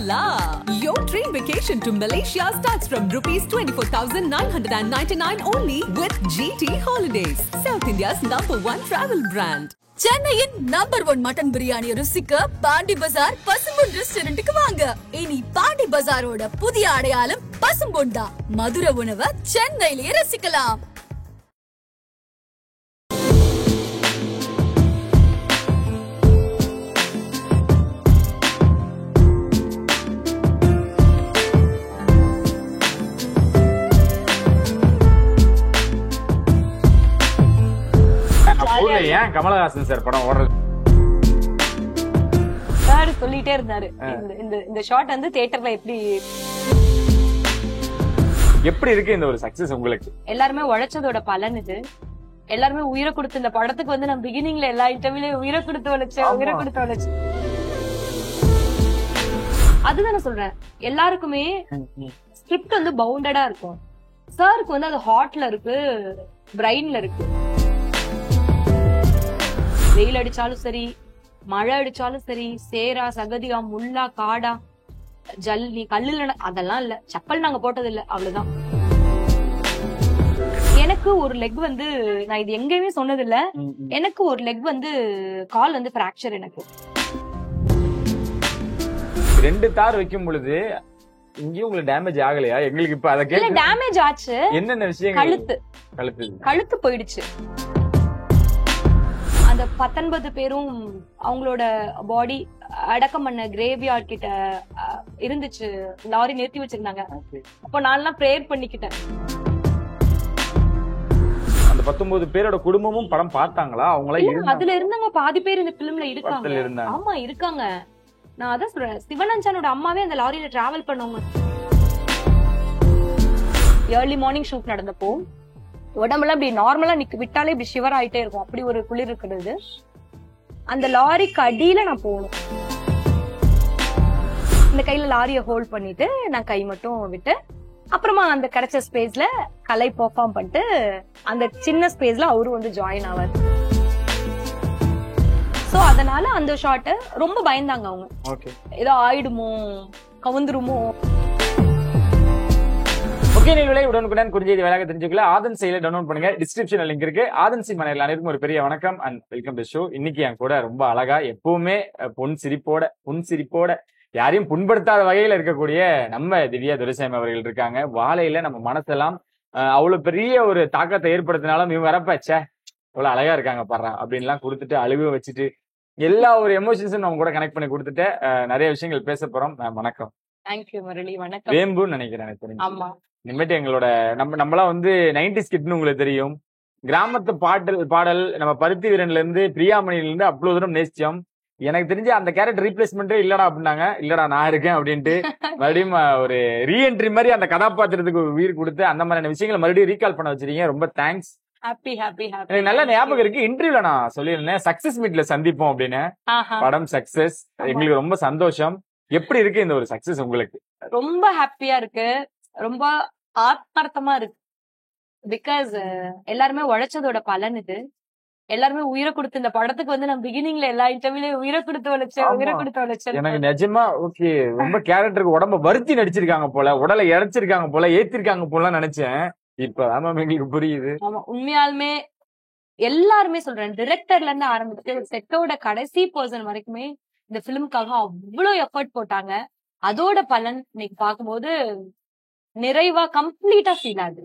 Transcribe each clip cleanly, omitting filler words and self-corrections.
la. Your dream vacation to Malaysia starts from rupees 24,999 only with GT Holidays, South India's #1 travel brand. சென்னையின் number 1 mutton biryani ருசிக்க பாண்டி பஜார் பசும்பொன் ரெஸ்டாரண்ட்டுக்கு வாங்க. இனி பாண்டி பஜாரோட புதிய அடையாளம் பசும்பொன் தான். மதுரை உணவை சென்னையிலேயே ரசிக்கலாம். ஏன் கமலஹாசன் சார் படம் ஓடுறது சார் சொல்லிட்டே இருந்தாரு இந்த ஷாட் வந்து தியேட்டர்ல எப்படி இருக்கு இந்த ஒரு சக்சஸ் உங்களுக்கு? எல்லாருமே உழைச்சதோட பலன் இது. எல்லாருமே உயிரை கொடுத்து இந்த படத்துக்கு வந்து நான் பிகினிங்ல எல்லா இன்டர்வியூலயும் உயிரை கொடுத்து உழைச்சேன். அதுதான் நான் சொல்றேன், எல்லாருக்குமே ஸ்கிரிப்ட் வந்து பவுண்டடா இருக்கும். சாருக்கு வந்து அது ஹார்ட்ல இருக்கு, பிரைன்ல இருக்கு. வெயில் அடிச்சாலும் சரி, மழை அடிச்சாலும் சரி, சேரா சகதியா முள்ளா காடா ஜல்லி கல்லுல அதெல்லாம் இல்ல, செப்பல் நாங்க போட்டது இல்ல, அவ்வளவுதான். எனக்கு ஒரு லெக் வந்து, நான் இது எங்கேயுமே சொன்னது இல்ல, எனக்கு ஒரு லெக் வந்து கால் வந்து பிராக்சர். எனக்கு 2 தார் வைக்கும் பொழுது இங்கேயும் உங்களுக்கு டேமேஜ் ஆகலையா? எங்களுக்கு இப்ப அத கேட்க டேமேஜ் ஆச்சு. என்னென்ன விஷயம்? கழுத்து போயிடுச்சு. அந்த 19 பேரும் அவங்களோட பாடி அடக்கம் பண்ண கிரேவ்யார்ட் கிட்ட இருந்துச்சு, லாரி நிறுத்தி வச்சிருந்தாங்க. அப்ப நான் பிரேயர் பண்ணிக்கிட்டேன். அந்த 19 பேரோட குடும்பமும் படம் பார்த்தாங்களா? அவங்கள அதுல இருந்தவங்க பாதி பேர் இந்த பிலிம்ல இருக்காங்க. ஆமா இருக்காங்க. நான் அதான் சொல்றேன், சிவனஞ்சானோட அம்மாவே அந்த லாரியில டிராவல் பண்ணவங்க. ஏர்லி மார்னிங் ஷூட் நடந்தப்போ உடம்புல இப்படி நார்மலா விட்டாலே இப்படி ஷிவர் ஆயிட்டே இருக்கும், அப்படி ஒரு குளிர் இருக்கிறது. அந்த லாரிக்கு அடியில நான் போகணும். இந்த கையில லாரிய ஹோல்ட் பண்ணிட்டு நான் கை மட்டும் விட்டு, அப்புறமா அந்த கிடைச்ச ஸ்பேஸ்ல கலை பெர்ஃபார்ம் பண்ணிட்டு அந்த சின்ன ஸ்பேஸ்ல அவரும் வந்து ஜாயின் ஆவார். சோ அதனால அந்த ஷாட் ரொம்ப பயந்தாங்க அவங்க, ஏதோ ஆயிடுமோ கவுந்துருமோ. ஓகே, நீங்களே உடனுக்குடன் குறிஞ்செய்தி வேலையாக தெரிஞ்சுக்கல ஆதன் செயலை டவுன்லோட் பண்ணுங்க. டிஸ்கிரிப்ஷன்ல லிங்க் இருக்கு. ஆதன் சி மனையில் அனைவருக்கும் ஒரு பெரிய வணக்கம் அண்ட் வெல்கம் டு ஷோ. இன்னைக்கு என் கூட ரொம்ப அழகா, எப்பவுமே புன் சிரிப்போட யாரையும் புண்படுத்தாத வகையில இருக்கக்கூடிய நம்ம திவ்யா துரைசாமி அவர்கள் இருக்காங்க. வாழையில நம்ம மனசெல்லாம் அவ்வளவு பெரிய ஒரு தாக்கத்தை ஏற்படுத்தினாலும் இவங்க வரப்பச்சே அவ்வளவு அழகா இருக்காங்க பாடுறான் அப்படின்லாம் கொடுத்துட்டு அழுக வச்சுட்டு எல்லா ஒரு எமோஷன்ஸும் நம்ம கூட கனெக்ட் பண்ணி கொடுத்துட்டு நிறைய விஷயங்கள் பேச போறோம். வணக்கம். தேங்க்யூ முரளி. வணக்கம். வேம்புன்னு நினைக்கிறேன். ஆமா, இனிமேட்டு எங்களோட நம்மளாம் வந்து 90s கிட்னு உங்களுக்கு தெரியும். கிராமத்து பாடல் நம்ம பருத்தி வீரன்ல இருந்து பிரியாமணில இருந்து அவ்வளவு தூரம் நேசிச்சோம். எனக்கு தெரிஞ்சு அந்த கேரக்டர் ரீப்ளேஸ்மெண்டே இல்லடா அப்படின்னாங்க. இல்லடா நான் இருக்கேன் அப்படின்ட்டு மறுபடியும் ஒரு ரீஎன்ட்ரி மாதிரி அந்த கதாபாத்திரத்துக்கு உயிர் கொடுத்து அந்த மாதிரியான விஷயங்களை மறுபடியும் ரீகால் பண்ண வச்சிருக்கீங்க. ரொம்ப தேங்க்ஸ். எனக்கு நல்ல ஞாபகம் இருக்கு, இன்டர்வியூல நான் சொல்லியிருந்தேன் சக்சஸ் மீட்ல சந்திப்போம் அப்படின்னு. படம் சக்சஸ், எங்களுக்கு ரொம்ப சந்தோஷம். எப்படி இருக்கு இந்த ஒரு சக்சஸ் உங்களுக்கு? ரொம்ப ஹாப்பியா இருக்கு, ரொம்ப ஆத்மார்த்தமா இருக்கு. பிகாஸ் எல்லாருமே உழைச்சதோட பலன் இது. எல்லாருமே உயிரை கொடுத்து இந்த படத்துக்கு வந்து நான் பிகினிங்ல எல்லா இன்டர்வியூலயும் உயிரை கொடுத்து உழைச்சேன். எனக்கு நிஜமா ஓகே, ரொம்ப கேரக்டருக்கு உடம்ப வருத்தி நடிச்சிருக்காங்க போல, உடலை இழைச்சிருக்காங்க போல, ஏத்திருக்காங்க போல நினைச்சேன். இப்ப ஆமா எங்களுக்கு புரியுது. ஆமா, உண்மையாலுமே எல்லாருமே சொல்றேன், டிரெக்டர்ல இருந்து ஆரம்பிச்சு செட்டோட கடைசி பர்சன் வரைக்குமே இந்த பிலிம்காக அவ்வளவு எஃபர்ட் போட்டாங்க. அதோட பலன் இன்னைக்கு பார்க்கும்போது நிறைவா கம்ப்ளீட்டா ஃபீல் ஆகுது.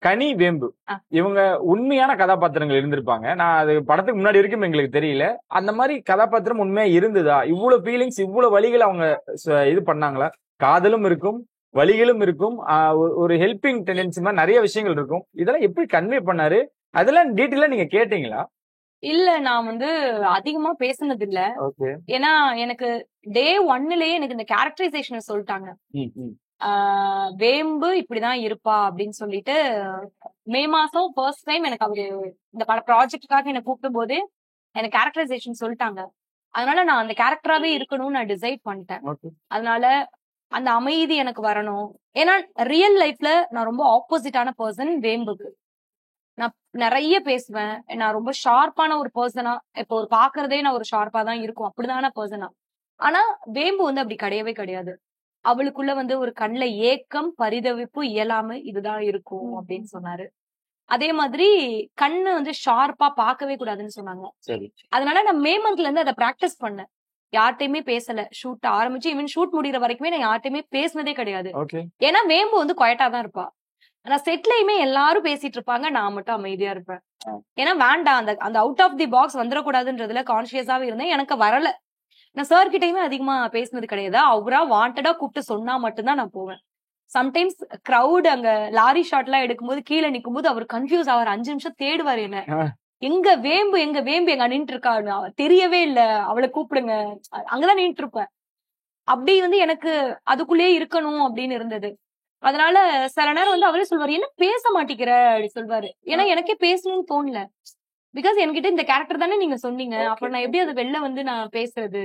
கனி, வேம்பு இவங்க உண்மையான கதாபாத்திரங்கள் இருந்திருப்பாங்க. நான் அது படத்துக்கு முன்னாடி வரைக்கும் எங்களுக்கு தெரியல. அந்த மாதிரி கதாபாத்திரம் உண்மையா இருந்ததா? இவ்வளவு ஃபீலிங்ஸ், இவ்வளவு வழிகள் அவங்க இது பண்ணாங்களா? காதலும் இருக்கும், வழிகளும் இருக்கும், ஒரு ஹெல்பிங் டெண்டன்சி மாதிரி நிறைய விஷயங்கள் இருக்கும். இதெல்லாம் எப்படி கன்வே பண்ணாரு? அதெல்லாம் டீட்டெயிலா நீங்க கேட்டீங்களா? இல்ல, நான் வந்து அதிகமா பேசுனது இல்ல. ஏன்னா எனக்கு டே 1லயே எனக்கு இந்த கேரக்டரைசேஷன் சொல்லிட்டாங்க. வேம்பு இப்படிதான் இருப்பா அப்படின்னு சொல்லிட்டு மே மாசம் ஃபர்ஸ்ட் டைம் எனக்கு அவரு இந்த ப்ராஜெக்டுக்காக என்ன கூப்பிடும் போது எனக்கு கேரக்டரைசேஷன் சொல்லிட்டாங்க. அதனால நான் அந்த கேரக்டராவே இருக்கணும்னு நான் டிசைட் பண்ணிட்டேன். அதனால அந்த அமைதி எனக்கு வரணும். ஏன்னா ரியல் லைஃப்ல நான் ரொம்ப ஆப்போசிட்டான பர்சன் வேம்புக்கு. நான் நிறைய பேசுவேன், நான் ரொம்ப ஷார்ப்பான ஒரு பர்சனா, இப்போ ஒரு பாக்குறதே நான் ஒரு ஷார்ப்பா தான் இருக்கும், அப்படிதான பர்சனா. ஆனா வேம்பு வந்து அப்படி கிடையவே கிடையாது. அவளுக்குள்ள வந்து ஒரு கண்ணுல ஏக்கம், பரிதவிப்பு, இயலாமை இதுதான் இருக்கும் அப்படின்னு சொன்னாரு. அதே மாதிரி கண்ணு வந்து ஷார்ப்பா பார்க்கவே கூடாதுன்னு சொன்னாங்க. சரி. அதனால நான் மே மந்த்ல இருந்து அதை பிராக்டிஸ் பண்ணேன். யார்கிட்டயுமே பேசல. ஷூட் ஆரம்பிச்சு ஈவன் ஷூட் முடிகிற வரைக்குமே நான் யார்கிட்டயுமே பேசினதே கிடையாது. ஓகே. ஏன்னா வேம்பு வந்து குவைட்டா தான் இருப்பா. ஆனா செட்லயுமே எல்லாரும் பேசிட்டு இருப்பாங்க, நான் மட்டும் அமைதியா இருப்பேன். ஏன்னா வேண்டாம், அந்த அந்த அவுட் ஆஃப் தி பாக்ஸ் வந்துடக்கூடாதுன்றதுல கான்சியஸாவே இருந்தேன். எனக்கு வரல. நான் சார் கிட்டயுமே அதிகமா பேசினது கிடையாது. அவரா வாண்டடா கூப்பிட்டு சொன்னா மட்டும்தான் நான் போவேன். சம்டைம்ஸ் கிரௌட் அங்க லாரி ஷாட் எல்லாம் எடுக்கும்போது கீழே நிக்கும் போது அவர் கன்ஃபியூஸ் ஆவார். 5 நிமிஷம் தேடுவாரு என்ன, எங்க வேம்பு எங்க நின்று இருக்கான்னு தெரியவே இல்ல, அவளை கூப்பிடுங்க, அங்கதான் நின்று இருப்பேன். அப்படி வந்து எனக்கு அதுக்குள்ளேயே இருக்கணும் அப்படின்னு இருந்தது. அதனால சில நேரம் வந்து அவரே சொல்வாரு, என்ன பேச மாட்டேங்கிற அப்படி சொல்வாரு. ஏன்னா எனக்கே பேசணும்னு தோணல. பிகாஸ் என்கிட்ட இந்த கேரக்டர் தானே நீங்க சொன்னீங்க, அப்புறம் நான் எப்படி அது வெளில வந்து நான் பேசுறது,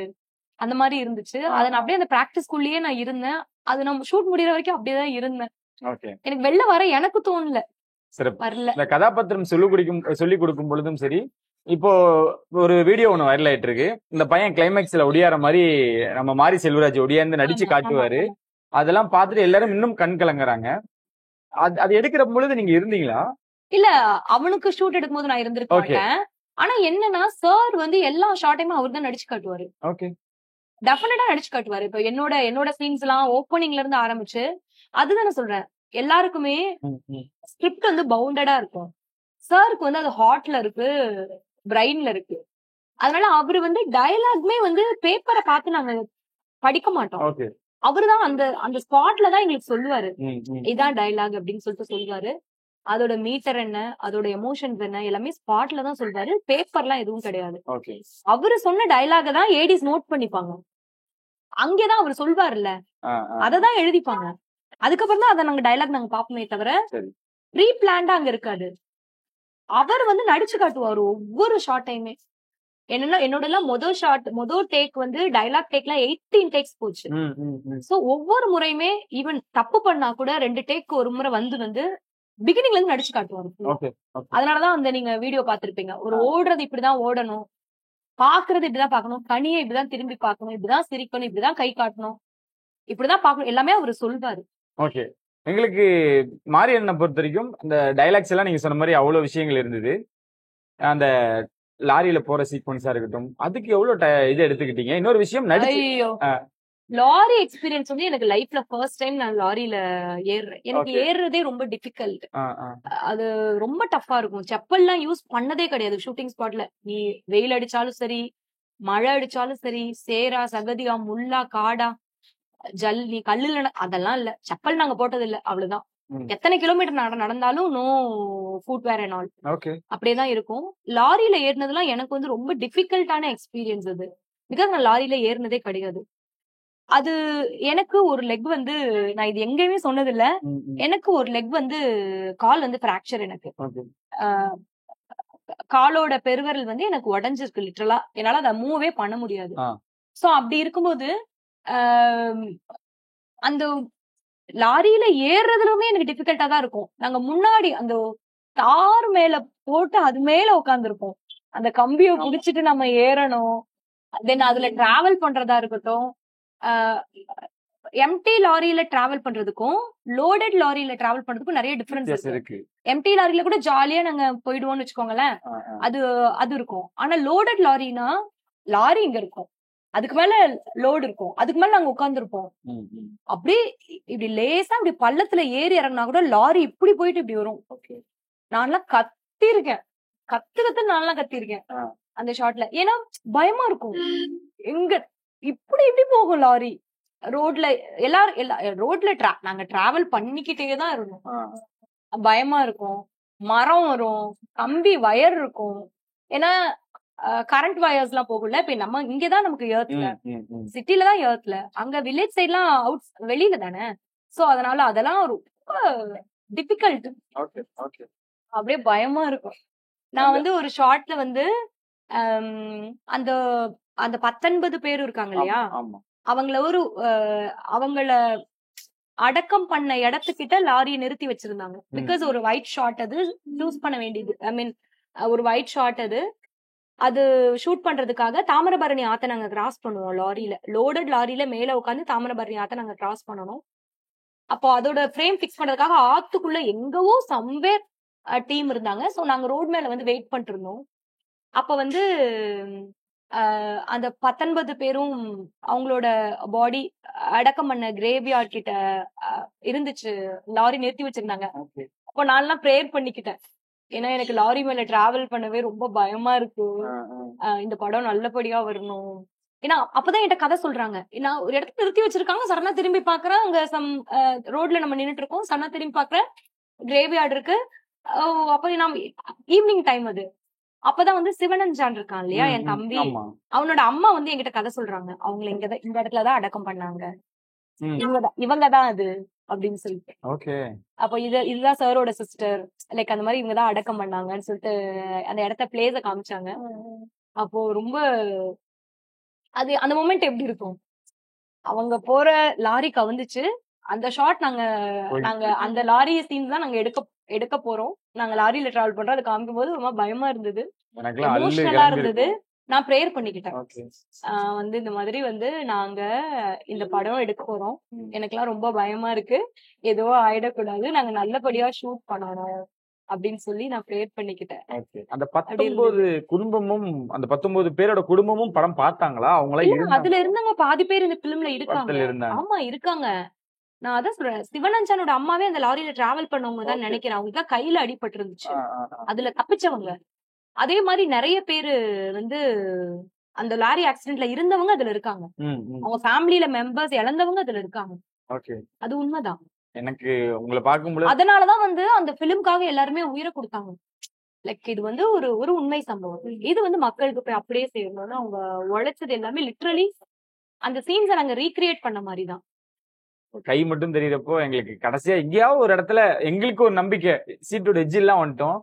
அந்த மாதிரி இருந்துச்சு. அதை நான் அப்படியே அந்த பிராக்டிஸ்குள்ளேயே நான் இருந்தேன். அது நம்ம ஷூட் முடியற வரைக்கும் அப்படியேதான் இருந்தேன். எனக்கு வெளில வர எனக்கு தோணல. வரல. இந்த கதாபாத்திரம் சொல்லி கொடுக்கும் பொழுதும் சரி, இப்போ ஒரு வீடியோ ஒண்ணு வைரல் ஆயிட்டு இருக்கு. இந்த பையன் கிளைமேக்ஸ்ல ஒடியாற மாதிரி நம்ம மாரி செல்வராஜ் ஒடியாந்து நடிச்சு காட்டுவாரு. அதெல்லாம் பார்த்துட்டு எல்லாரும் இன்னும் கண் கலங்குறாங்க. அது எடுக்கிற பொழுது நீங்க இருந்தீங்களா? இல்ல, அவனுக்கு ஷூட் எடுக்கும் போது நான் இருந்திருக்க மாட்டேன். ஆனா என்னன்னா சார் வந்து எல்லா ஷாட்டையுமே அவர் தான் நடிச்சு காட்டுவாரு. ஓகே. டெஃபினட்டா நடிச்சு காட்டுவாரு. இப்ப என்னோட சீன்ஸ் எல்லாம் ஓப்பனிங்ல இருந்து ஆரம்பிச்சு, அதுதான் நான் சொல்றேன், எல்லாருக்குமே ஸ்கிரிப்ட் வந்து பவுண்டடா இருக்கும். சாருக்கு வந்து அது ஹார்ட்ல இருக்கு, பிரெயின்ல இருக்கு. அதனால அவரு வந்து டயலாக்மே வந்து பேப்பரை பார்த்து நாங்க படிக்க மாட்டோம். அவருதான் அந்த ஸ்பாட்ல தான் எங்களுக்கு சொல்லுவாரு, இதான் டயலாக் அப்படின்னு சொல்லிட்டு சொல்லுவாரு. அதோட மீட்டர் என்ன, அதோட எமோஷன்ஸ் என்ன, எல்லாமே ஸ்பாட்ல தான் சொல்வாரு. பேப்பர்லாம் எதுவும் கிடையாது. அவரு சொன்ன டயலாக தான் ஏடிஸ் நோட் பண்ணிப்பாங்க. அங்கேதான் அவர் சொல்வாருல்ல, அததான் எழுதிப்பாங்க. அதுக்கப்புறம் தான் அதை நாங்க டயலாக் நாங்க பாப்போமே தவிர ப்ரீ பிளான்டா அங்க இருக்காது. அவர் வந்து நடிச்சு காட்டுவாரு ஒவ்வொரு ஷாட்டையுமே. என்னன்னா என்னோட எல்லாம் முதல் டேக் வந்து டயலாக் டேக்ல 18 டேக்ஸ் போச்சு. சோ ஒவ்வொரு முறையுமே ஈவன் தப்பு பண்ணா கூட 2 டேக் ஒரு முறை வந்து பிகினிங்ல இருந்து நடிச்சு காட்டுவாரு. அதனாலதான் அந்த நீங்க வீடியோ பாத்திருப்பீங்க, ஒரு ஓடுறது இப்படிதான் ஓடணும், பாக்குறது இப்படிதான் பாக்கணும், கனியை இப்படிதான் திரும்பி பாக்கணும், இப்படிதான் சிரிக்கணும், இப்படிதான் கை காட்டணும், இப்படிதான் பாக்கணும், எல்லாமே அவரு சொல்வாரு. ஓகே. எங்களுக்கு மாரியண்ணனை பொறுத்த வரைக்கும் அந்த டைலாக்ஸ் எல்லாம் நீங்க சொன்ன மாதிரி அவ்வளவு விஷயங்கள் இருந்தது. அந்த லாரியில போற சீக்வன்ஸா இருக்கட்டும், அதுக்கு எவ்வளவு இது எடுத்துக்கிட்டீங்க? இன்னொரு விஷயம், லாரி எக்ஸ்பீரியன்ஸ் வந்து எனக்கு லைஃப்ல ஃபர்ஸ்ட் டைம் நான் லாரியில ஏறுறேன். எனக்கு ஏறுறதே ரொம்ப டிஃபிகல்ட். அது ரொம்ப டஃபா இருக்கும். செப்பல்லாம் யூஸ் பண்ணதே கிடையாது ஷூட்டிங் ஸ்பாட்ல. நீ வெயில் அடிச்சாலும் சரி, மழை அடிச்சாலும் சரி, சேரா சகதியா முள்ளா காடா நீ கல்லுல அதெல்லாம் இல்ல. செப்பல் நாங்க போட்டது இல்ல, அவ்வளவுதான். எத்தனை கிலோமீட்டர் நடந்தாலும் நோ ஃபுட்வேர் அண்ட் ஆல், அப்படியேதான் இருக்கும். லாரியில ஏறினதுலாம் எனக்கு வந்து ரொம்ப டிஃபிகல்ட்டான எக்ஸ்பீரியன்ஸ் அது. பிகாஸ் நான் லாரியில ஏறினதே கிடையாது. அது எனக்கு ஒரு லெக் வந்து, நான் இது எங்கேயுமே சொன்னது இல்ல, எனக்கு ஒரு லெக் வந்து கால் வந்து பிராக்சர். எனக்கு காலோட பெருவிரல் வந்து எனக்கு உடைஞ்சிருக்கு லிட்டரலா. என்னால அதை மூவே பண்ண முடியாது. சோ அப்படி இருக்கும்போது அந்த லாரியில ஏறுறதுலுமே எனக்கு டிஃபிகல்ட்டா தான் இருக்கும். நாங்க முன்னாடி அந்த தார் மேல போட்டு அது மேல உட்காந்துருப்போம். அந்த கம்பியை புடிச்சிட்டு நம்ம ஏறணும். தென் அதுல டிராவல் பண்றதா இருக்கட்டும், எம்டி லாரியில டிராவல் பண்றதுக்கும் லோடட் லாரியில டிராவல் பண்றதுக்கும் நிறைய டிஃபரன்ஸ் இருக்கு. எம்டி லாரியில கூட ஜாலியா நாங்க போயிடுவோம்னு வச்சுக்கோங்களேன், அது இருக்கும். ஆனா லோடட் லாரினா லாரி இங்க இருக்கும், அதுக்கு மேல லோடு இருக்கும், அதுக்கு மேல நாங்க உட்கார்ந்துருப்போம். அப்படியே இப்படி லேசா இப்படி பள்ளத்துல ஏறி இறங்கினா கூட லாரி இப்படி போயிட்டு இப்படி வரும். நான்லாம் கத்திருக்கேன், கத்து நான்லாம் கத்திருக்கேன் அந்த ஷாட்ல. ஏன்னா பயமா இருக்கும், எங்க இப்படி இப்படி போகும் லாரி ரோட்ல. எல்லாரும் ரோட்ல நாங்க டிராவல் பண்ணிக்கிட்டேதான் இருந்தோம். பயமா இருக்கும். மரம் வரும், கம்பி வயர் இருக்கும். ஏன்னா கரண்ட் வயர்ஸ் எல்லாம் போகல. இப்ப நம்ம இங்கதான் நமக்கு ஏர்த்ல, சிட்டில தான் ஏர்த்ல, அங்க வில்லேஜ் சைட் எல்லாம் அவுட் வெளியில தானே. சோ அதனால அதெல்லாம் ரொம்ப டிஃபிகல்ட். அப்படியே பயமா இருக்கும். நான் வந்து ஒரு ஷார்ட்ல வந்து அந்த அந்த 19 பேர் இருக்காங்க இல்லையா, அவங்கள அடக்கம் பண்ண இடத்துக்கிட்ட லாரியை நிறுத்தி வச்சிருந்தாங்க. பிகாஸ் ஒரு ஒயிட் ஷார்ட் அது சூஸ் பண்ண வேண்டியது. ஐ மீன் ஒரு ஒயிட் ஷார்ட் அது அது ஷூட் பண்றதுக்காக தாமிரபரணி ஆத்த நாங்க கிராஸ் பண்ணுவோம் லாரியில, லோடட் லாரியில மேல உட்காந்து தாமிரபரணி ஆத்த நாங்க கிராஸ் பண்ணணும். அப்போ அதோட ஃப்ரேம் ஃபிக்ஸ் பண்றதுக்காக ஆத்துக்குள்ள எங்கவோ சம்வேர் டீம் இருந்தாங்க. சோ நாங்க ரோட் மேல வந்து வெயிட் பண்ணிட்டு இருந்தோம். அப்ப வந்து அந்த 19 பேரும் அவங்களோட பாடி அடக்கம் பண்ண கிரேவியார்ட் கிட்ட இருந்துச்சு, லாரி நிறுத்தி வச்சிருந்தாங்க. அப்போ நான் எல்லாம் ப்ரேயர் பண்ணிக்கிட்டேன். ஏன்னா எனக்கு லாரி மேல டிராவல் பண்ணவே ரொம்ப பயமா இருக்கு. இந்த படம் நல்லபடியா வரணும். ஏன்னா அப்பதான் என்கிட்ட கதை சொல்றாங்க. நான் ஒரு இடத்துல நிறுத்தி வச்சிருக்காங்க, சடனா திரும்பி பாக்குறேன் அங்க சம் ரோட்ல நம்ம நின்னுட்டு இருக்கோம், சடனா திரும்பி பாக்குறேன் கிரேவியார்ட் இருக்கு. அப்ப நான் ஈவினிங் டைம் அது. அப்பதான் வந்து சிவனன் ஜான் இருக்கான் இல்லையா என் தம்பி, அவனோட அம்மா வந்து என்கிட்ட கதை சொல்றாங்க. அவங்களை இந்த இடத்துலதான் அடக்கம் பண்ணாங்க, இவங்கதான் அது அப்படின்னு சொல்லிட்டு. அப்போ இதுதான் சாரோட சிஸ்டர், லைக் அந்த மாதிரி இவங்கதான் அடக்கம் பண்ணாங்கன்னு சொல்லிட்டு அந்த இடத்த பிளேஸ காமிச்சாங்க. அப்போ ரொம்ப அது அந்த மொமெண்ட் எப்படி இருக்கும், அவங்க போற லாரி கவுந்துச்சு, அந்த ஷாட் நாங்க அந்த லாரி சீன் தான் நாங்க எடுக்க போறோம். நாங்க லாரியில டிராவல் பண்றோம். அது காமிக்கும் போது ரொம்ப பயமா இருந்தது, எமோஷனலா இருந்தது. நான் ப்ரேயர் பண்ணிக்கிட்டேன். வந்து இந்த மாதிரி வந்து நாங்க இந்த படம் எடுக்க போறோம், எனக்கெல்லாம் ரொம்ப பயமா இருக்கு, எதுவோ ஆயிடக்கூடாது, நாங்க நல்லபடியா ஷூட் பண்ணணும் அப்படின்னு சொல்லி நான் ப்ரேயர் பண்ணிக்கிட்டேன். அந்த 19 குடும்பமும் அந்த 19 பேரோட குடும்பமும் படம் பார்த்தாங்களா? அவங்கள அதுல இருந்தவங்க பாதி பேர் இந்த பிலிம்ல இருக்காங்க. ஆமா இருக்காங்க. நான் அதான் சொல்றேன், சிவனஞ்சானோட அம்மாவே அந்த லாரியில டிராவல் பண்ணவங்க தான் நினைக்கிறேன். அவங்களுக்கு தான் கையில அடிபட்டு இருந்துச்சு, அதுல தப்பிச்சவங்க. அதே மாதிரி நிறைய பேரு வந்து அந்த லாரி ஆக்சிடென்ட்ல இருந்தவங்க அதுல இருக்காங்க, அவங்க ஃபேமிலியில மெம்பர்ஸ் இழந்தவங்க அதுல இருக்காங்க. அது உண்மைதான். எனக்கு உங்களை பார்க்கும்போது அதனாலதான் வந்து அந்த பிலிம்காக எல்லாருமே உயிரை கொடுத்தாங்க. லைக் இது வந்து ஒரு உண்மை சம்பவம். இது வந்து மக்களுக்கு போய் அப்படியே செய்யணும்னு அவங்க உழைச்சது எல்லாமே லிட்ரலி அந்த சீன்ஸை நாங்க ரீக்ரியேட் பண்ண மாதிரிதான். கை மட்டும் தெரியறப்போ எங்களுக்கு கடைசியா எங்கேயாவது ஒரு இடத்துல எங்களுக்கு ஒரு நம்பிக்கை, சீட்டோட எஜ்ஜி எல்லாம் வந்துட்டோம்,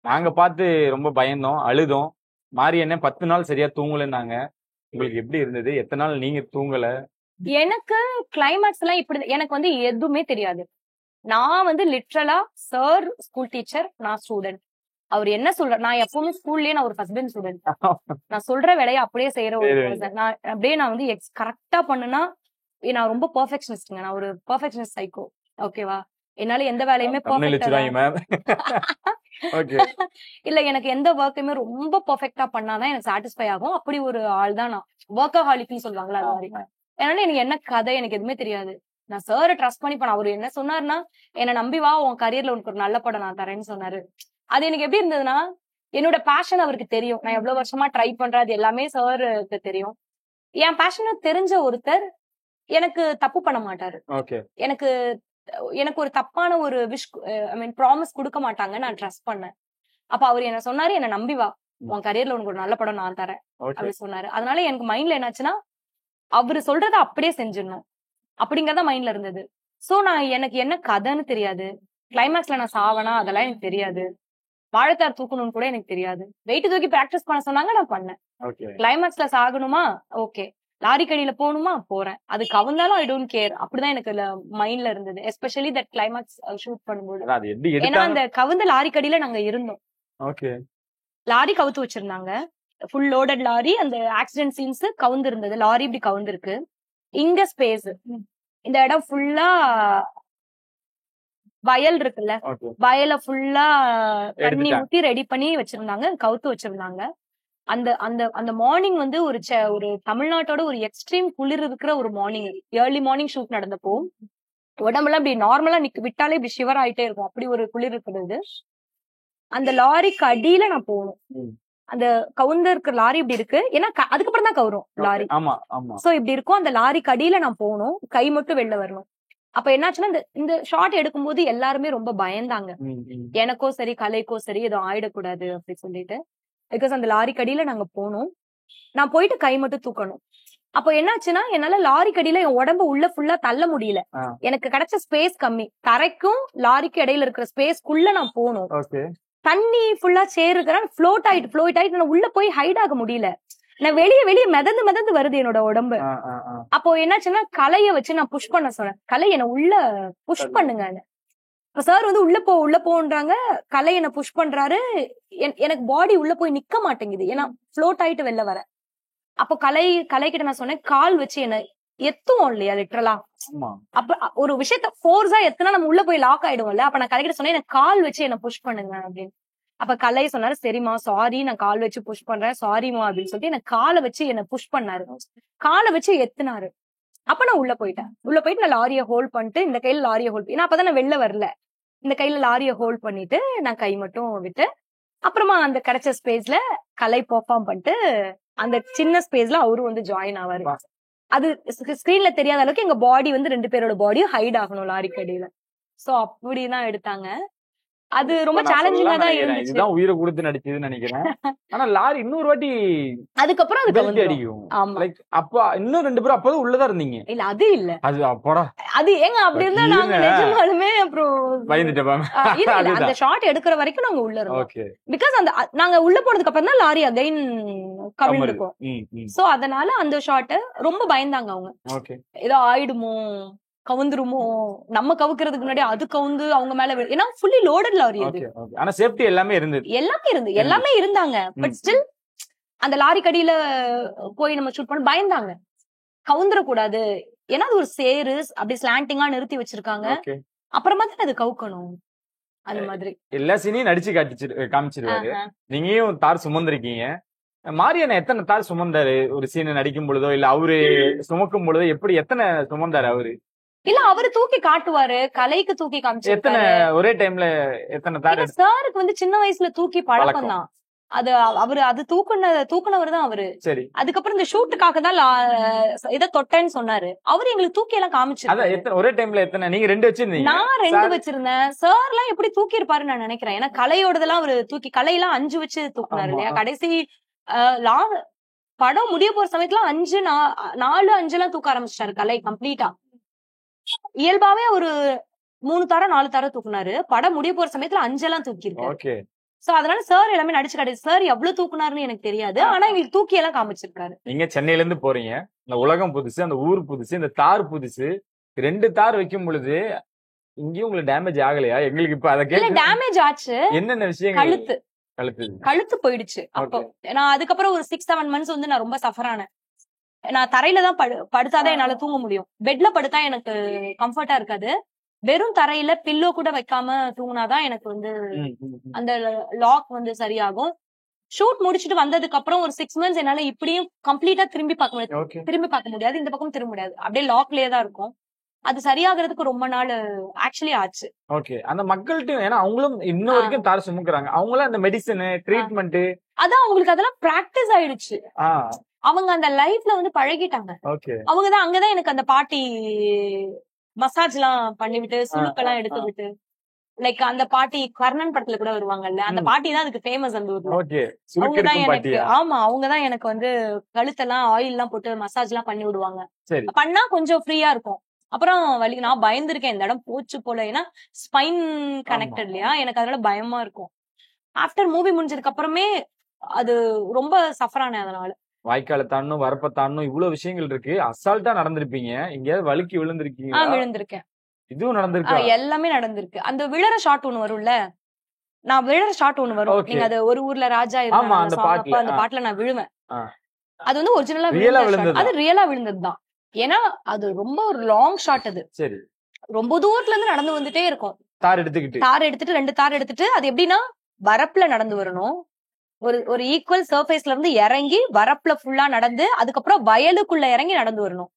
நாங்க பார்த்து ரொம்ப பயந்தோம், அழுதோம். மாறி என்ன 10 நாள் சரியா தூங்கலன்னாங்க. உங்களுக்கு எப்படி இருந்தது? எத்தனை நாள் நீங்க தூங்கல? எனக்கு கிளைமேக்ஸ் எல்லாம் இப்படி எனக்கு வந்து எதுவுமே தெரியாது. நான் வந்து லிட்ரலா சார் ஸ்கூல் டீச்சர், நான் ஸ்டூடெண்ட். அவர் என்ன சொல்ற, நான் எப்பவுமே ஸ்கூல்லயே நான் ஒரு ஃபர்ஸ்ட் பெஞ்ச் ஸ்டூடெண்ட். நான் சொல்ற வேலையை அப்படியே செய்யற ஒரு நான் அப்படியே நான் வந்து கரெக்டா பண்ணுனா நான் ரொம்ப பெர்ஃபெக்ஷனிஸ்ட்ங்க. நான் ஒரு பெர்ஃபெக்ஷனிஸ்ட் சைக்கோ. ஓகேவா? என்னால எந்த வேலையுமே இல்ல, எனக்கு எந்த ஒர்க்குமே ரொம்ப பெர்ஃபெக்ட்டா பண்ணாதான் எனக்கு சாட்டிஸ்ஃபை ஆகும். அப்படி ஒரு ஆள் தான் நான். ஒர்க்கஹாலிக்னு சொல்லுவாங்களா அது மாதிரி. அதனால எனக்கு என்ன கதை எனக்கு எதுவுமே தெரியாது. நான் சாரை ட்ரஸ்ட் பண்ணி பண்ண. அவரு என்ன சொன்னாருன்னா, என்ன நம்பி வா, உன் கரியர்ல உனக்கு ஒரு நல்ல படம் நான் தரேன்னு சொன்னாரு. அது எனக்கு எப்படி இருந்ததுன்னா, என்னோட பேஷன் அவருக்கு தெரியும். நான் எவ்வளவு வருஷமா ட்ரை பண்றேன், அது எல்லாமே சாருக்கு தெரியும். என் பேஷனை தெரிஞ்ச ஒருத்தர் எனக்கு தப்பு பண்ண மாட்டாரு. எனக்கு ஒரு தப்பான ஒரு ப்ராமிஸ் கொடுக்க மாட்டாங்க, நான் ட்ரஸ்ட் பண்ணேன். அப்ப அவர் என்ன சொன்னாரு, என்ன நம்பி வா, உன் கரியர்ல உனக்கு ஒரு நல்ல படம் நான் தரேன் அப்படி சொன்னாரு. அதனால எனக்கு மைண்ட்ல என்னாச்சுன்னா, அவரு சொல்றத அப்படியே செஞ்சிடணும் அப்படிங்கறத மைண்ட்ல இருந்தது. சோ எனக்கு என்ன கதைன்னு தெரியாது, கிளைமேக்ஸ்ல நான் சாவனா அதெல்லாம் எனக்கு தெரியாது, வாழைத்தார் தூக்கணும்னு கூட எனக்கு தெரியாது. வெயிட் தூக்கி பிராக்டிஸ் பண்ண சொன்னாங்க, நான் பண்ணேன். கிளைமேக்ஸ்ல சாகணுமா, ஓகே, லாரி கடியில போகணுமா, போறேன், அது கவர்ந்தாலும் ஐ டோன்ட் கேர். அப்படிதான் எனக்கு மைண்ட்ல இருந்தது. எஸ்பெஷலி தட் கிளைமேக்ஸ் ஷூட் பண்ணும்போது. ஏன்னா அந்த கவுந்த லாரி கடியில நாங்க இருந்தோம். லாரி கவுத்து வச்சிருந்தாங்க, ஃபுல் லோடட் லாரி. அந்த ஆக்சிடென்ட் சீன்ஸ் கவுந்து இருந்தது, லாரி இப்படி கவுந்து இருக்கு. இங்க ஸ்பேஸ், இந்த இடம் ஃபுல்லா வயல் இருக்குல்ல, வயல ஃபுல்லா தண்ணி ஊத்தி ரெடி பண்ணி வச்சிருந்தாங்க, கவுத்து வச்சிருந்தாங்க. அந்த அந்த அந்த மார்னிங் வந்து ஒரு தமிழ்நாட்டோட ஒரு எக்ஸ்ட்ரீம் குளிர் இருக்கிற ஒரு மார்னிங், ஏர்லி மார்னிங் ஷூட் நடந்தப்போ உடம்புலாம் இப்படி நார்மலா விட்டாலே இப்படி ஷிவர் ஆயிட்டே இருக்கும், அப்படி ஒரு குளிர் இருக்கிறது. அந்த லாரிக்கு அடியில நான் போகணும். அந்த கவுந்த இருக்கிற லாரி இப்படி இருக்கு, ஏன்னா அதுக்கப்புறம் தான் கவுரும் லாரி. சோ இப்படி இருக்கும், அந்த லாரிக்கு அடியில நான் போகணும், கை மட்டும் வெளில வரணும். அப்ப என்னாச்சுன்னா, இந்த ஷார்ட் எடுக்கும் போது எல்லாருமே ரொம்ப பயந்தாங்க, எனக்கோ சரி கலைக்கோ சரி எதுவும் ஆயிடக்கூடாது அப்படி சொல்லிட்டு. பிகாஸ் அந்த லாரி கடியில நாங்க போனோம், நான் போயிட்டு கை மட்டும் தூக்கணும். அப்போ என்னாச்சுன்னா, என்னால லாரி கடியில என் உடம்பு உள்ள ஃபுல்லா தள்ள முடியல, எனக்கு கிடைச்ச ஸ்பேஸ் கம்மி. தரைக்கும் லாரிக்கு இடையில இருக்கிற ஸ்பேஸ்க்குள்ள நான் போகணும். தண்ணி ஃபுல்லா சேருக்கிறேன், ஃப்ளோட் ஆயிட்டு நான் உள்ள போய் ஹைட் ஆக முடியல. நான் வெளியே மிதந்து வருது என்னோட உடம்பு. அப்போ என்னாச்சுன்னா, கலைய வச்சு நான் புஷ் பண்ண சொன்னேன், கலை என்ன உள்ள புஷ் பண்ணுங்க. சார் வந்து உள்ள போன்றாங்க. கலை என்ன புஷ் பண்றாரு. எனக்கு பாடி உள்ள போய் நிக்க மாட்டேங்குது, ஏன்னா ஃப்ளோட் ஆயிட்டு வெளில வர. அப்போ கலை கிட்ட நான் சொன்னேன், கால் வச்சு என்ன எத்துவோம் இல்லையா லிட்டரலா. அப்ப ஒரு விஷயத்த ஃபோர்ஸா எத்தனா நம்ம உள்ள போய் லாக் ஆயிடுவோம்ல. அப்ப நான் கலை கிட்ட சொன்னேன், எனக்கு கால் வச்சு என்ன புஷ் பண்ணுங்க அப்படின்னு. அப்ப கலை சொன்னாரு, சரிமா சாரி, நான் கால் வச்சு புஷ் பண்றேன், சாரிமா அப்படின்னு சொல்லிட்டு எனக்கு காலை வச்சு என்ன புஷ் பண்ணாரு. காலை வச்சு எத்துனாரு. அப்ப நான் உள்ள போயிட்டு நான் லாரியை ஹோல்ட் பண்ணிட்டு, இந்த கையில லாரியை ஹோல்ட், ஏன்னா அப்பதான் நான் வெளில வரல, இந்த கையில லாரியை ஹோல்ட் பண்ணிட்டு நான் கை மட்டும் விட்டு, அப்புறமா அந்த கிடைச்ச ஸ்பேஸ்ல கலை பெர்ஃபார்ம் பண்ணிட்டு அந்த சின்ன ஸ்பேஸ்ல அவரும் வந்து ஜாயின் ஆவாரு. அது ஸ்கிரீன்ல தெரியாத அளவுக்கு எங்க பாடி வந்து 2 பேரோட பாடியும் ஹைட் ஆகணும் லாரிக்கு அடியில. சோ அப்படிதான் எடுத்தாங்க. அது ரொம்ப சேலஞ்சிங்கா தான் இருந்துச்சு. இதுதான் உயிரை கொடுத்து நடிச்சதுன்னு நினைக்கிறேன். ஆனா லாரி இன்னொரு வாட்டி அதுக்கப்புறம் அதுக்கு அடிக்கும். லைக் அப்ப இன்னும் 2 பேரும் அப்பதான் உள்ளதா இருந்தீங்க. இல்ல அது இல்ல, அது அப்படா அது ஏங்க அப்படி இருந்தா நாங்க நிஜமாலுமே அப்புறம் பயந்துட்டேன். இல்ல அந்த ஷாட் எடுக்கிற வரைக்கும் நாங்க உள்ள இருந்தோம். பிகாஸ் அந்த நாங்க உள்ள போனதுக்கு அப்புறம் தான் லாரி அகைன் கவிழ்ந்துக்கும். சோ அதனால அந்த ஷாட் ரொம்ப பயந்தாங்க அவங்க. ஏதோ ஆயிடுமோ, கவுந்துருமோ, நம்ம கவுக்கிறதுக்கு முன்னாடி அது கவுந்து அவங்க மேல, ஏன்னா ஃபுல்லி லோடட் லாரி அது. ஆனா சேஃப்டி எல்லாமே எல்லாமே இருந்தாங்க. பட் ஸ்டில் அந்த லாரி கடியில போய் நம்ம ஷூட் பண்ண பயந்தாங்க, கவுந்துர கூடாது, ஏன்னா அது ஒரு சேரு அப்படி ஸ்லாண்டிங்கா நிறுத்தி வச்சிருக்காங்க. அப்புறமா தான் அது கவுக்கணும். அந்த மாதிரி எல்லா சீனையும் நடிச்சு காமிச்சிருவாரு. நீங்களும் தார் சுமந்திருக்கீங்க. மாரியண்ணா எத்தனை தார் சுமந்தாரு ஒரு சீனை நடிக்கும் பொழுதோ, இல்ல அவரு சுமக்கும் பொழுதோ எப்படி எத்தனை சுமந்தாரு அவரு? இல்ல அவரு தூக்கி காட்டுவாரு, கலைக்கு தூக்கி காமிச்சு. எத்தனை ஒரே டைம்ல எத்தனை தார்? சாருக்கு வந்து சின்ன வயசுல தூக்கி பழக்கம் தான் அது. அவரு அது தூக்குனவர் தான் அவரு. சரி, அதுக்கப்புறம் இந்த ஷூட்டுக்காக தான் இதை தொட்டேன்னு சொன்னாரு. அவரு எங்களுக்கு தூக்கி எல்லாம் காமிச்சு. ஒரே டைம்ல எத்தனை? நீங்க 2 வச்சிருந்தீங்க, நான் 2 வச்சிருந்தேன். சார் எல்லாம் எப்படி தூக்கி இருப்பாருன்னு நான் நினைக்கிறேன். ஏன்னா கலையோடதெல்லாம் அவரு தூக்கி, கலையெல்லாம் 5 வச்சு தூக்குனாரு இல்லையா. கடைசி படம் முடிய போற சமயத்துல 4, 5 எல்லாம் தூக்க ஆரம்பிச்சிட்டாரு கலை கம்ப்ளீட்டா. இயல்பாவே ஒரு 3 தாரம் 4 தாரம் தூக்குனாரு. படம் முடிய போற சமயத்துல 5 எல்லாம் தூக்கிருக்காரு. சோ அதனால சார் எல்லாமே நடிச்சு கிடையாது. சார் எவ்வளவு தூக்குனாருன்னு எனக்கு தெரியாது, ஆனா எங்களுக்கு தூக்கி எல்லாம் காமிச்சிருக்காரு. நீங்க சென்னையில இருந்து போறீங்க, இந்த உலகம் புதுசு, அந்த ஊர் புதுசு, இந்த தார் புதுசு. 2 தார் வைக்கும் பொழுது இங்கேயும் உங்களுக்கு டேமேஜ் ஆகலையா? எங்களுக்கு இப்ப அதை டேமேஜ் ஆச்சு. என்னென்ன விஷயம்? கழுத்து போயிடுச்சு. அப்போ நான் அதுக்கப்புறம் ஒரு 6-7 மந்த்ஸ் வந்து நான் ரொம்ப சஃபர் ஆனேன். நான் தரையில தான் படுத்தாதான் என்னால தூங்க முடியும். பெட்ல படுத்தா எனக்கு கம்ஃபர்ட்டா இருக்காது. வெறும் தரையில பில்லோ கூட வைக்காம தூங்கினாதான் எனக்கு வந்து அந்த லாக் வந்து சரியாகும். ஷூட் முடிச்சுட்டு வந்ததுக்கு அப்புறம் ஒரு 6 மந்த்ஸ் என்னால இப்படியும் கம்ப்ளீட்டா திரும்பி பார்க்க முடியாது. இந்த பக்கம் திரும்ப முடியாது, அப்படியே லாக்லயே தான் இருக்கும். அது சரியாகிறதுக்கு ரொம்ப நாள் ஆக்சுவலி ஆச்சு. ஓகே, அந்த மக்கள்கிட்ட, ஏன்னா அவங்களும் இன்ன வரைக்கும் தார் சுமக்குறாங்க, அவங்களும் அந்த மெடிசன் ட்ரீட்மெண்ட் அதான் அவங்களுக்கு அதெல்லாம் பிராக்டிஸ் ஆயிடுச்சு. அவங்க அந்த லைஃப்ல வந்து பழகிட்டாங்க. அவங்கதான் அங்கதான் எனக்கு அந்த பாட்டி மசாஜ் எல்லாம் பண்ணிவிட்டு சுளுக்கெல்லாம் எடுத்து விட்டு, லைக் அந்த பாட்டி கர்ணன் படத்துல கூட வருவாங்கல்ல, அந்த பாட்டி தான் அதுக்கு ஃபேமஸ் அந்த ஊர்ல. அவங்கதான் எனக்கு, ஆமா அவங்கதான் எனக்கு வந்து கழுத்தெல்லாம் ஆயில் எல்லாம் போட்டு மசாஜ் எல்லாம் பண்ணி விடுவாங்க. பண்ணா கொஞ்சம் ஃப்ரீயா இருக்கும். அப்புறம் வலி, நான் பயந்துருக்கேன் இந்த இடம் போச்சு போல, ஏன்னா ஸ்பைன் கனெக்டட் இல்லையா, எனக்கு அதனால பயமா இருக்கும். ஆஃப்டர் மூவி முடிஞ்சதுக்கு அப்புறமே அது ரொம்ப சஃபர் ஆனேன். அதனால வாய்க்கால தாண்டணும், வரப்ப தாண்டணும், இவ்வளவு விஷயங்கள் இருக்கு. அசால்ட்டா நடந்திருப்பீங்க. எங்கேயாவது வலிக்கு விழுந்திருக்கீங்க? விழுந்திருக்கேன். இதுவும் நடந்திருக்கு, எல்லாமே நடந்திருக்கு. அந்த விழற ஷாட் ஒண்ணு வரும்ல, நான் விழற ஷாட் ஒண்ணு வரும். நீங்க அது ஒரு ஊர்ல ராஜா அந்த பாட்டுல நான் விழுவேன். அது வந்து ஒரிஜினலா விழுந்தது, அது ரியலா விழுந்ததுதான். ஏன்னா அது ரொம்ப ஒரு லாங் ஷாட். அது சரி, ரொம்ப தூரத்துல இருந்து நடந்து வந்துட்டே இருக்கும். தார் எடுத்துட்டு 2 தார் எடுத்துட்டு, அது எப்படின்னா வரப்புல நடந்து வரணும். ஒரு ஈக்குவல் சர்ஃபேஸ்ல இருந்து இறங்கி வரப்புல ஃபுல்லா நடந்து, அதுக்கப்புறம் வயலுக்குள்ள இறங்கி நடந்து வரணும்.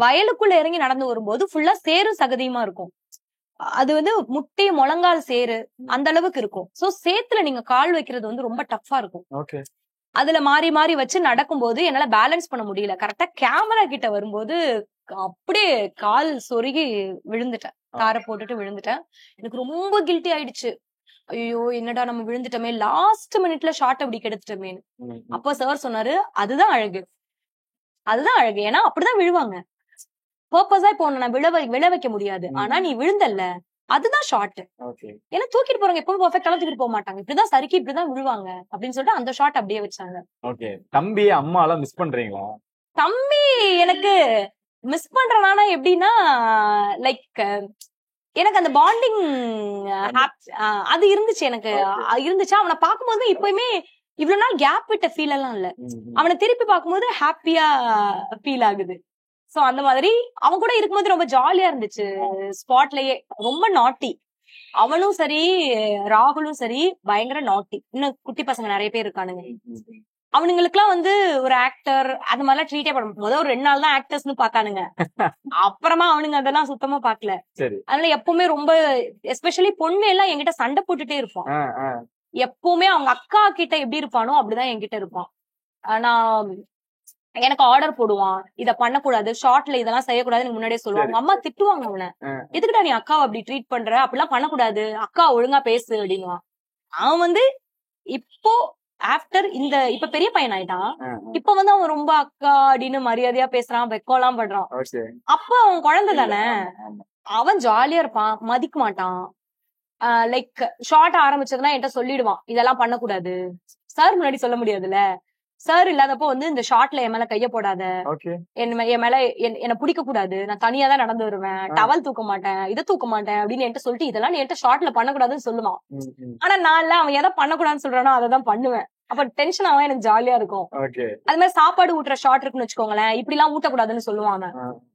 வயலுக்குள்ள இறங்கி நடந்து வரும்போது ஃபுல்லா சேரு சகதியுமா இருக்கும். அது வந்து முட்டி முழங்கால் சேரு அந்த அளவுக்கு இருக்கும். சோ சேத்துல நீங்க கால் வைக்கிறது வந்து ரொம்ப டஃபா இருக்கும். அதுல மாறி மாறி வச்சு நடக்கும்போது என்னால பேலன்ஸ் பண்ண முடியல. கரெக்டா கேமரா கிட்ட வரும்போது அப்படியே கால் சொருகி விழுந்துட்டேன். தாரை போட்டுட்டு விழுந்துட்டேன். எனக்கு ரொம்ப கில்ட்டி ஆயிடுச்சு. ஐயோ என்னடா நம்ம விழுந்துட்டோமே, லாஸ்ட் மினிட்ல ஷார்ட் அப்படி கெடுத்துட்டோமே. அப்போ சார் சொன்னாரு, அதுதான் அழகு, ஏன்னா அப்படிதான் விழுவாங்க. பர்பஸா இப்போ நான் விழ வைக்க முடியாது, ஆனா நீ விழுந்தல்ல அதுதான் ஷார்ட். ஏன்னா தூக்கிட்டு போறவங்க எப்பவும் பெர்ஃபெக்ட்டா தூக்கிட்டு போக மாட்டாங்க, இப்படிதான் சறுக்கி இப்படிதான் விழுவாங்க அப்படின்னு சொல்லிட்டு அந்த ஷார்ட் அப்படியே வச்சாங்க. தம்பி அம்மா எல்லாம் மிஸ் பண்றீங்களா? தம்பி எனக்கு மிஸ் பண்றேனா எப்படின்னா, லைக் எனக்கு அந்த பாண்டிங் அது இருந்துச்சு எனக்கு. இருந்துச்சு. அவனை பார்க்கும்போது இப்பயுமே இவ்வளவு நாள் கேப் விட்ட ஃபீல் எல்லாம் இல்ல. அவனை திருப்பி பார்க்கும்போது ஹாப்பியா ஃபீல் ஆகுது. சோ அந்த மாதிரி அவன் கூட இருக்கும்போது ரொம்ப ஜாலியா இருந்துச்சு. ஸ்பாட்லயே ரொம்ப நாட்டி. அவனும் சரி ராகுலும் சரி பயங்கர நாட்டி. இன்னும் குட்டி பசங்க நிறைய பேர் இருக்கானுங்க. அவனுங்களுக்கு எல்லாம் வந்து ஒரு ஆக்டர் அந்த மாதிரிலாம் ட்ரீட்டே பண்ண முதல் ஒரு 2 நாள் தான் ஆக்டர்ஸ்னு பாத்தானுங்க. அப்புறமா அவனுங்க அதெல்லாம் சுத்தமா பாக்கல. அதனால எப்பவுமே ரொம்ப எஸ்பெஷலி பொண்ணு எல்லாம் என்கிட்ட சண்டை போட்டுட்டே இருப்பான். எப்பவுமே அவங்க அக்கா கிட்ட எப்படி இருப்பானோ அப்படிதான் என்கிட்ட இருப்பான். ஆனா எனக்கு ஆர்டர் போடுவான், இத பண்ணக்கூடாது, ஷார்ட்ல இதெல்லாம் செய்யக்கூடாதுன்னு முன்னாடியே சொல்லுவாங்க. அவங்க அம்மா திட்டுவாங்க அவனை, எதுக்குடா நீ அக்காவை அப்படி ட்ரீட் பண்ற, அப்படிலாம் பண்ணக்கூடாது, அக்கா ஒழுங்கா பேசு அப்படின்னுவான். அவன் வந்து இப்போ ஆஃப்டர் இந்த இப்ப பெரிய பையன் ஆயிட்டான். இப்ப வந்து அவன் ரொம்ப அக்கா அப்படின்னு மரியாதையா பேசுறான், வெக்கம் எல்லாம் பண்றான். அப்ப அவன் குழந்தை தானே, அவன் ஜாலியா இருப்பான், மதிக்க மாட்டான். லைக் ஷார்ட் ஆரம்பிச்சதுன்னா என்கிட்ட சொல்லிடுவான், இதெல்லாம் பண்ணக்கூடாது. சார் முன்னாடி சொல்ல முடியாதுல்ல, சார் இல்லாதப்போ வந்து இந்த ஷார்ட்ல என் மேல கைய போடாத, என் மேல என்ன பிடிக்க கூடாது, நான் தனியா தான் நடந்து வருவேன், டவல் தூக்க மாட்டேன், இதை தூக்க மாட்டேன் அப்படின்னு என்கிட்ட சொல்லிட்டு இதெல்லாம் என்கிட்ட ஷார்ட்ல பண்ணக்கூடாதுன்னு சொல்லுவான். ஆனா நான் இல்ல, அவன் எதை பண்ணக்கூடாதுன்னு சொல்றானோ அதை தான் பண்ணுவேன். அப்ப டென்ஷன் ஆகும், எனக்கு ஜாலியா இருக்கும். அது மாதிரி சாப்பாடு ஊட்டுற ஷார்ட் இருக்குன்னு வச்சுக்கோங்களேன், இப்படி எல்லாம் ஊட்டக்கூடாதுன்னு சொல்லுவான்.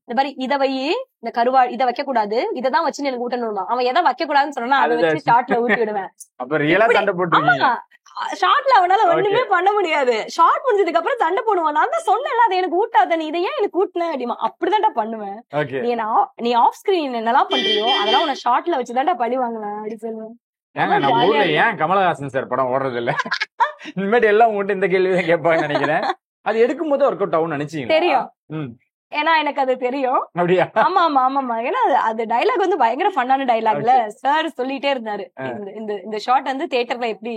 இந்த மாதிரி இதை வை, இந்த கருவா இதை வைக்க கூடாது, இதான் வச்சு எனக்கு ஊட்டணும். அவன் எதை வைக்க கூடாதுன்னு சொன்னா அதை வச்சு ஷார்ட்ல ஊட்டி விடுவேன். ஷார்ட்ல அவனால ஒண்ணுமே பண்ண முடியாது. ஷார்ட் முடிஞ்சதுக்கு அப்புறம் சண்டை போடுவான். நான் தான் சொன்னேன்ல, அதை எனக்கு ஊட்டாத, நீ இதை ஏன் எனக்கு ஊட்டின அப்படிமா. அப்படிதான்டா பண்ணுவேன். நீ ஆஃப் ஸ்கிரீன் என்னெல்லாம் பண்றியோ அதெல்லாம் உன ஷார்ட்ல வச்சுதான்டா பழி வாங்கலாம் அப்படி சொல்லுவேன். நம்ம ஊர்ல ஏன் கமலஹாசன் சார் படம் ஓடுறது இல்ல? இனிமேட்டு எல்லாம் உங்ககிட்ட இந்த கேள்விதான் கேட்பாங்க நினைக்கிறேன். அது எடுக்கும் போது ஒர்க் அவுட் ஆகும் நினைச்சீங்க? தெரியும், ஏன்னா எனக்கு அது தெரியும். அப்படியா? ஆமா ஆமா ஆமா. ஏன்னா அது டைலாக் வந்து பயங்கர ஃபன்னான டைலாக்ல சார் சொல்லிட்டே இருந்தாரு, இந்த ஷார்ட் வந்து தியேட்டர்ல எப்படி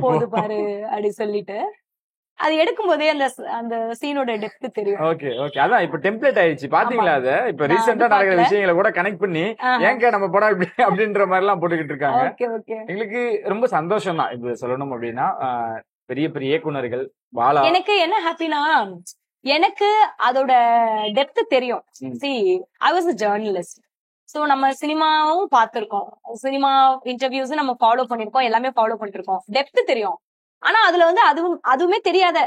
போகுது பாரு அப்படி சொல்லிட்டு. அது எடுக்கும் போதே அந்த சீனோட டெப்த் தெரியும். Okay okay. அதான் இப்ப டெம்ப்ளேட் ஆயிடுச்சு பாத்தீங்களா? அத இப்ப ரீசெண்டா நடக்கிற விஷயங்களை கூட கனெக்ட் பண்ணி ஏங்க நம்ம படம் இப்படி அப்படின்ற மாதிரி எல்லாம் போட்டுக்கிட்டு இருக்காங்க. எங்களுக்கு ரொம்ப சந்தோஷம் தான் இது சொல்லணும் அப்படின்னா. பெரிய பெரிய இயக்குனர்கள் பாலா, எனக்கு என்ன ஹாப்பினா எனக்கு அதோட டெப்த் தெரியும். See, I was a journalist. So நம்ம சினிமாவும் பார்த்திருக்கோம், சினிமா இன்டர்வியூஸ் நம்ம ஃபாலோ பண்ணிருக்கோம், எல்லாமே ஃபாலோ பண்ணிருக்கோம். டெப்த் தெரியும். ஆனா அதுல வந்து அதுவுமே தெரியாத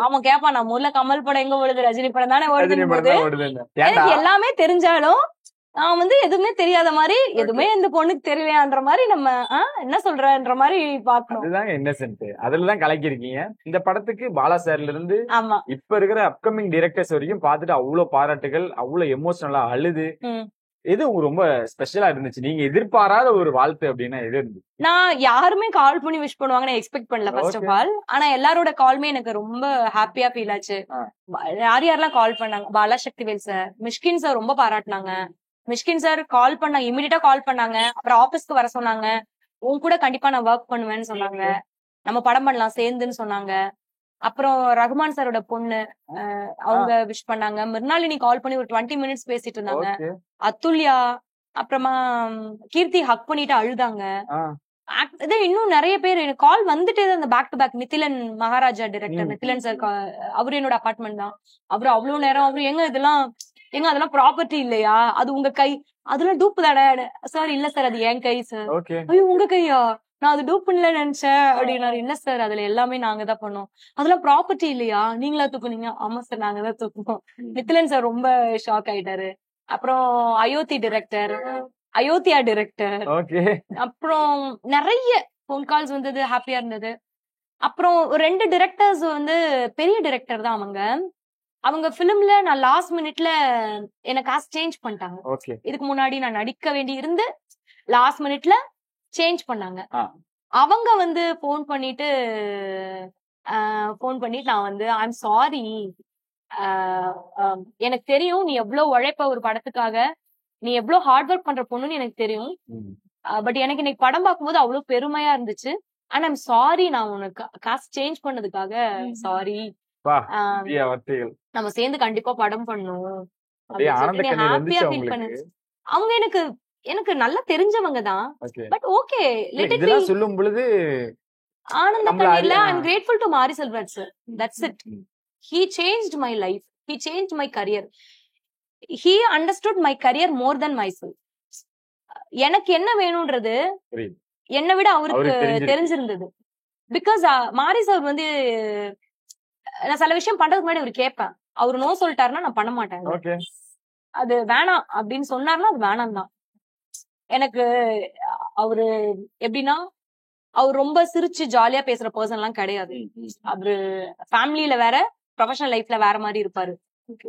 அவன் கேப்பான், நம்ம ஊர்ல கமல் படம் எங்க ஓடுது, ரஜினி படம் தானே ஓடுது. எனக்கு எல்லாமே தெரிஞ்சாலும் நான் வந்து எதுவுமே தெரியாத மாதிரி, எதுவுமே இந்த பொண்ணுக்கு தெரியலையான்ற மாதிரி நம்ம என்ன சொல்றன்ற மாதிரி பாக்கணும். அதுதாங்க இன்னசென்ட். அதுலதான் கலக்கிருக்கீங்க. இந்த படத்துக்கு பாலா சார்ல இருந்து இப்ப இருக்கிற அப்கமிங் டைரக்டர்ஸ் வரைக்கும் பாத்துட்டு அவ்வளவு பாராட்டுகள், அவ்வளவு எமோஷனலா அழுது. எது ரொம்ப ஸ்பெஷலா இருந்துச்சு, நீங்க எதிர்பாராத ஒரு வாழ்த்து அப்படின்னா எது இருந்துச்சு? நான் யாருமே கால் பண்ணி விஷ் பண்ணுவாங்கன்னு எக்ஸ்பெக்ட் பண்ணல ஃபர்ஸ்ட் ஆஃப் ஆல். ஆனா எல்லாரோட கால்மே எனக்கு ரொம்ப ஹாப்பியா ஃபீல் ஆச்சு. யாரெல்லாம் கால் பண்ணாங்க, பாலா சக்திவேல் சார், மிஷ்கின் சார் ரொம்ப பாராட்டினாங்க. மிஷ்கின் சார் கால் பண்ணாங்க, இமிடியட்டா கால் பண்ணாங்க. அப்புறம் ஆபீஸ்க்கு வர சொன்னாங்க, உன் கூட கண்டிப்பா நான் ஒர்க் பண்ணுவேன்னு சொன்னாங்க, நம்ம படம் பண்ணலாம் சேர்ந்துன்னு சொன்னாங்க. அப்புறம் ரகுமான் சாரோட பொண்ணு அவங்க விஷ் பண்ணாங்க. மிர்னாலினி கால் பண்ணி ஒரு 20 மினிட்ஸ் பேசிட்டு இருந்தாங்க. அத்துல்யா, அப்புறமா கீர்த்தி ஹக் பண்ணிட்டு அழுதாங்க. இன்னும் நிறைய பேர் எனக்கு கால் வந்துட்டே அந்த back to back. Nithilan Maharaja director Nithilan sir, அவரு என்னோட அபார்ட்மெண்ட் தான். அவரு அவ்வளவு நேரம் அவரு எங்க அதெல்லாம் ப்ராப்பர்ட்டி இல்லையா, அது உங்க கை, அதெல்லாம் டூப்பு தானே சார். இல்ல சார் அது என் கை சார். ஐயோ உங்க கையா, நான் அது டூப் பண்ணல நினைச்சேன் அப்படின்னாரு. இல்ல சார் அதுல எல்லாமே நாங்க தான் பண்ணோம், அதெல்லாம் ப்ராப்பர்ட்டி இல்லையா, நீங்களா தூக்குனீங்க? ஆமா சார் நாங்க தான் தூக்குனோம். நித்திலன் சார் ரொம்ப ஷாக் ஆயிட்டாரு. அப்புறம் அயோத்தியா டைரக்டர், அப்புறம் நிறைய போன் கால்ஸ் வந்தது, ஹாப்பியா இருந்தது. அப்புறம் 2 டைரக்டர்ஸ் வந்து பெரிய டைரக்டர் தான். அவங்க பிலிம்ல நான் லாஸ்ட் மினிட்ல எனக்கு காஸ்ட் சேஞ்ச் பண்ணிட்டாங்க. இதுக்கு முன்னாடி நான் நடிக்க வேண்டி இருந்து லாஸ்ட் மினிட்ல சேஞ்ச் பண்ணாங்க. அவங்க வந்து போன் பண்ணிட்டு நான் வந்து ஐம் சாரி, எனக்கு தெரியும் நீ எவ்வளவு உழைப்ப ஒரு படத்துக்காக, நீ எவ்வளவு ஹார்ட் ஒர்க் பண்ற பொண்ணுன்னு எனக்கு தெரியும். பட் எனக்கு இன்னைக்கு படம் பார்க்கும்போது அவ்வளவு பெருமையா இருந்துச்சு. அண்ட் ஐம் சாரி, நான் உனக்கு காஸ்ட் சேஞ்ச் பண்ணதுக்காக சாரி. நம்ம சேர்ந்து கண்டிப்பா படம் பண்ணணும். ஹாப்பியா ஃபீல் பண்ணு. அவங்க எனக்கு நல்லா தெரிஞ்சவங்க தான். பட் ஓகே, லெட் இட் பீ. சொல்லும் பொழுது ஆனந்த கண்ணீர்ல ஐ அம் கிரேட்ஃபுல் டு மாரி Selvaraj sir. That's it. He changed my life. He changed my career. he understood my career more than myself. எனக்கு என்ன வேணும்ன்றது புரியுது. என்னை விட அவருக்கு அவருக்கு தெரிஞ்சிருக்கு. தெரிஞ்சிருந்தது. பிகாஸ் மாரி சார் வந்து நான் சில விஷயம் பண்றதுக்கு முன்னாடி அவர் கேட்பேன். அவரு நோ சொல்லிட்டாருன்னா நான் பண்ண மாட்டேன். ஓகே. அது வேணாம் அப்படின்னு சொன்னாருன்னா அது வேணாம் தான். எனக்கு அவரு எப்படின்னா அவர் ரொம்ப சிரிச்சு ஜாலியா பேசுற பர்சன் எல்லாம் கிடையாது. அவரு ஃபேமிலியில வேற, ப்ரொஃபஷனல் லைஃப்ல வேற மாதிரி இருப்பாரு.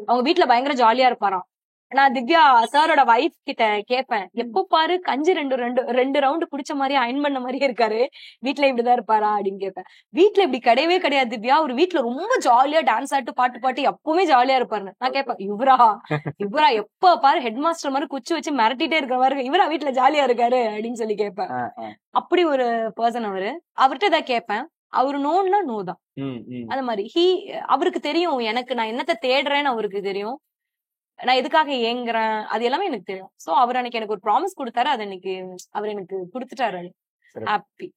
அவங்க வீட்டுல பயங்கர ஜாலியா இருப்பாராம். நான் திவ்யா சாரோட வைஃப் கிட்ட கேட்பேன், எப்ப பாரு கஞ்சி ரெண்டு ரவுண்டு குடிச்ச மாதிரி அயன் பண்ண மாதிரியே இருக்காரு, வீட்டுல இப்படிதான் இருப்பாரா அப்படின்னு கேட்பேன். வீட்டுல இப்படி கிடையவே கிடையாது திவ்யா, ஒரு வீட்டுல ரொம்ப ஜாலியா டான்ஸ் ஆட்டு பாட்டு எப்பவுமே ஜாலியா இருப்பாரு. நான் கேட்பேன், இவரா எப்ப பாரு ஹெட் மாஸ்டர் மாதிரி குச்சி வச்சு மிரட்டிட்டே இருக்கிற மாதிரி இவரா வீட்டுல ஜாலியா இருக்காரு அப்படின்னு சொல்லி கேட்பேன். அப்படி ஒரு பர்சன் அவரு. அவர்கிட்ட இதான் கேட்பேன். அவரு நோன்னா நோ தான். அந்த மாதிரி அவருக்கு தெரியும் எனக்கு நான் என்னத்த தேடுறேன்னு அவருக்கு தெரியும், நான் எதுக்காக ஏங்குறேன் அது எல்லாமே எனக்கு தெரியும். சோ அவர் அன்னைக்கு எனக்கு ஒரு ப்ராமிஸ் கொடுத்தாரு, அது அன்னைக்கு அவர் எனக்கு கொடுத்துட்டாரு. ஹாப்பி.